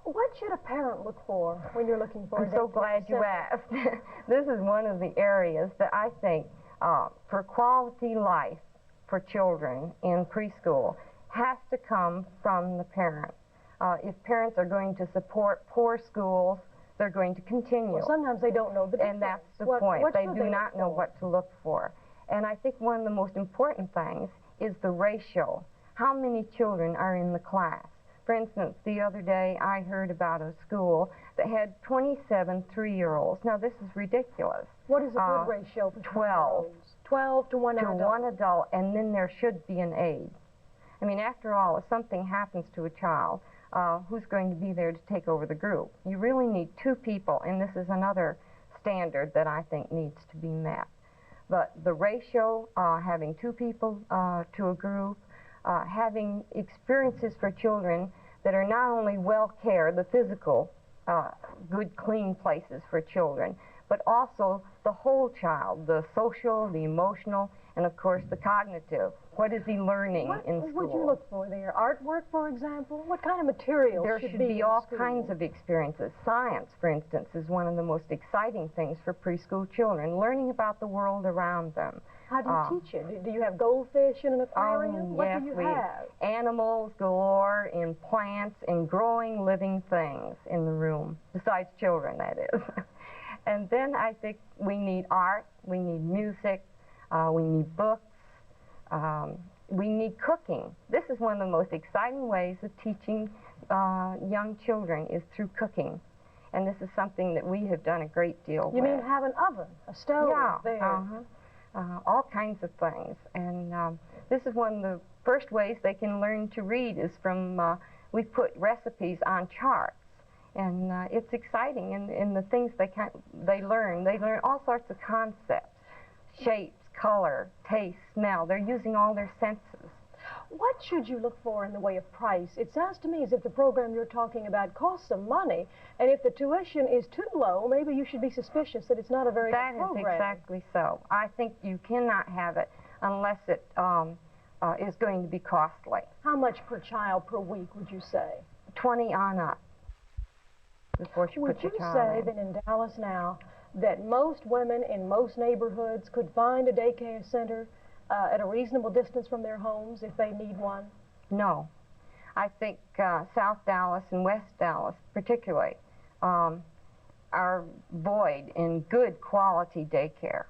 What should a parent look for when you're looking for a I'm so glad you asked. This is one of the areas that I think for quality life for children in preschool has to come from the parent. If parents are going to support poor schools, they're going to continue. Well, sometimes they don't know the difference. And that's the point. They do not know what to look for. And I think one of the most important things is the ratio. How many children are in the class? For instance, the other day I heard about a school that had 27 3-year-olds. Now, this is ridiculous. What is a good ratio for 12. 12 to one adult. To one adult, and then there should be an aide. I mean, after all, if something happens to a child, who's going to be there to take over the group? You really need 2 people, and this is another standard that I think needs to be met. But the ratio, having 2 people to a group, having experiences for children that are not only well cared, the physical, good, clean places for children, but also the whole child, the social, the emotional, and of course the cognitive. What is he learning in school? What would you look for there? Artwork, for example? What kind of materials there should be all kinds of experiences. Science, for instance, is one of the most exciting things for preschool children, learning about the world around them. How do you teach it? Do you have goldfish in an aquarium? What do you have? Animals galore, in plants, and growing living things in the room, besides children, that is. And then I think we need art, we need music, we need books, we need cooking. This is one of the most exciting ways of teaching young children is through cooking. And this is something that we have done a great deal with. You mean have an oven, a stove there? All kinds of things. And this is one of the first ways they can learn to read is from, we put recipes on charts. And it's exciting, and the things they learn all sorts of concepts, shapes, color, taste, smell. They're using all their senses. What should you look for in the way of price? It sounds to me as if the program you're talking about costs some money, and if the tuition is too low, maybe you should be suspicious that it's not a very good program. That is exactly so. I think you cannot have it unless it is going to be costly. How much per child per week would you say? 20 on up. Would you say that in Dallas now that most women in most neighborhoods could find a daycare center at a reasonable distance from their homes if they need one? No. I think South Dallas and West Dallas particularly are void in good quality daycare.